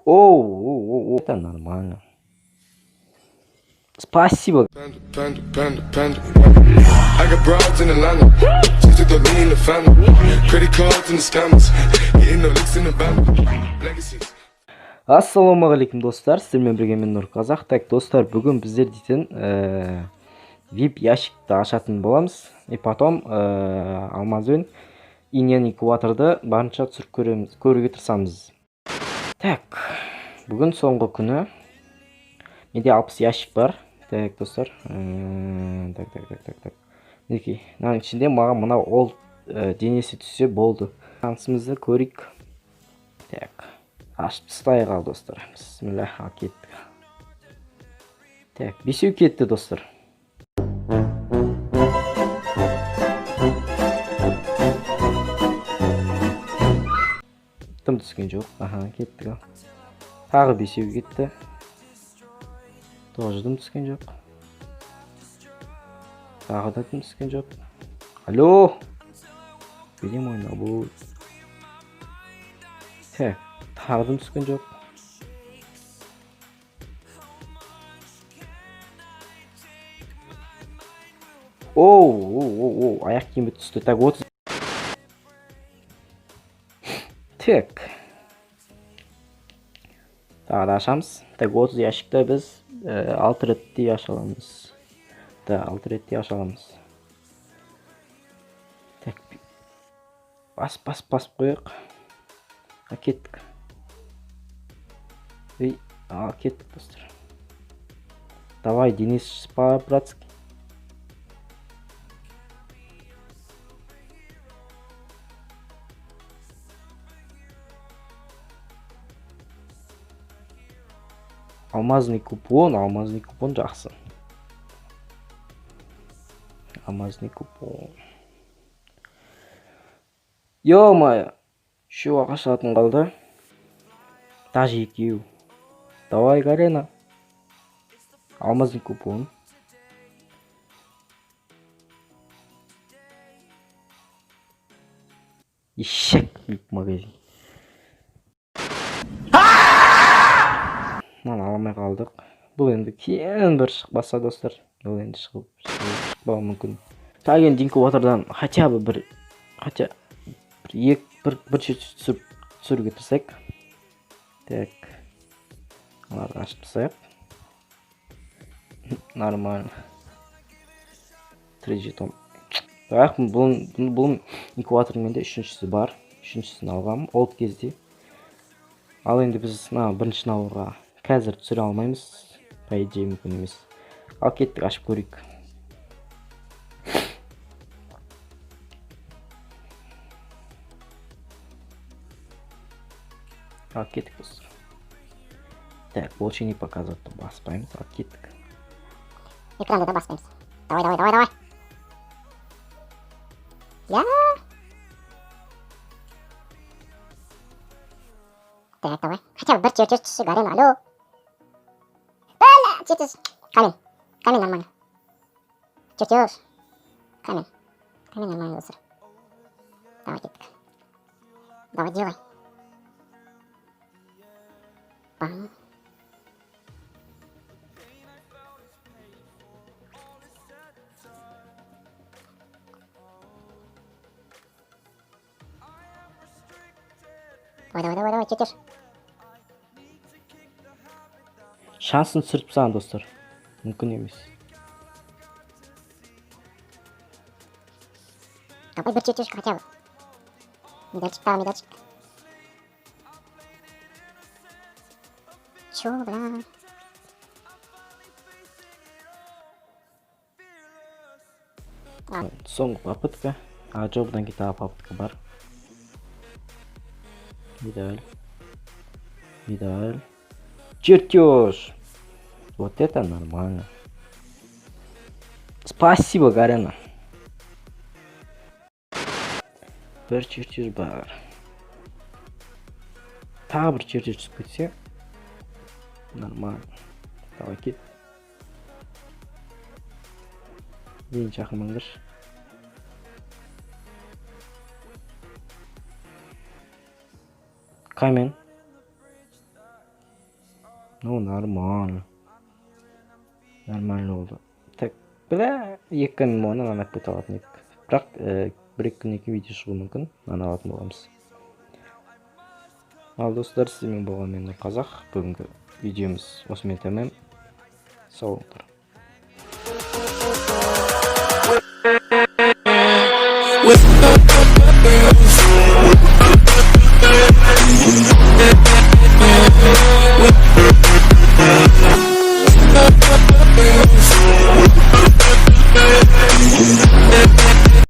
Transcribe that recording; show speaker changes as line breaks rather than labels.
О, это нормально. Спасибо.
I got broads in Atlanta. Just took the lean in the family. Credit cards and the scammers. Getting the licks in the band. Legacies.
Ассалаумағалейкум достар, сіздермен бірге мен Нұр Қазақ. Так, достар, бүгін біздер дейтін VIP ящикті ашатын боламыз. И потом Алмазбен иньян инкубаторды барынша түсіріп көруге тырысамыз. Так, бүгін соңғы күні. Менде 60 ящик бар. Так, достар. Так. Мінекей, мынаның ішінде маған мына ол денесі түссе болды. Шансымызды көрейік. Так, ашып тастайық ал достар. Бисмилlah, кеттік. Так, бесеу кетті достар. Тым түскен жоқ. Аха, кеттік ал. Тағы бесеу кетті. Тоже дым түскен жоқ. Тағы да дым түскен жоқ. Алло! Берем ойна бұл. Так, тағы дым түскен жоқ. Оу, аяқ киімі түсті. Так, 30. Так. Тағы да ашамыз. Так, 30 ящикті біз 6 ретте аша аламыз. Да, 6 ретте аша аламыз. Так. Басып қойық. Кеттік. Кеттік, достар. Давай, Денис, по-братски. Алмазный купон жақсы. Алмазный купон. Ё-моё, еще ағашатын қалды. Даже екеу. Давай, Гарена. Алмазный купон. Ешек магазин. Мана алмай қалдық. Бұл енді кейін бір шықпаса, достар. Бұл енді шықпауы мүмкін. Так, енді инкубатордан хотя бы бір түсіруге тырысайық. Так. Оларды ашып тастайық. Нормально. 3 жетом. Так, бұл инкубатордың менде үшіншісі бар. Үшіншісін алғам. Ол кезде. Ал енді біз біріншісін алуға қазір түсіре алмаймыз. По идее мүмкін емес. Ал кеттік, ашып көрейік. Ал кеттік, достар. Так, больше не показывать. Баспаймыз. Ал кеттік.
Экранды да баспаймыз. Давай. Я. Так, давай. Хотя бы бір чертеж түсі, Гарена, алло. Чертеж. Камень нормально. Чертеж. Камень нормально, достар. Давай, кеттік. Давай, делай. Бам. Давай, чертеж.
Шансын түсіріп саған, достар. Мүмкін емес.
Давай, бір чертеж хотя бы. Медальчик. Чё, бля?
Соңғы попытка. Жобадан кейін тағы попытка бар. Медаль. Чертеж. Вот это нормально. Спасибо, Гарена. Бір чертеж бар. Тағы бір чертеж түсіп кетсе. Нормально. Давай, кет. Ең шақырмаңдар. Камень. Ну, нормально. Нормально oldu. Так, бля, 2 миллионнан анап кете алатын едік. Бірақ, 1-2 күннен кейін видео шығуы мүмкін. Ана алатын боламыз. Ал достар, сізбен болған мен Қазақ. Бүгінгі видеомыз осымен тәмам. Сау болыңыздар.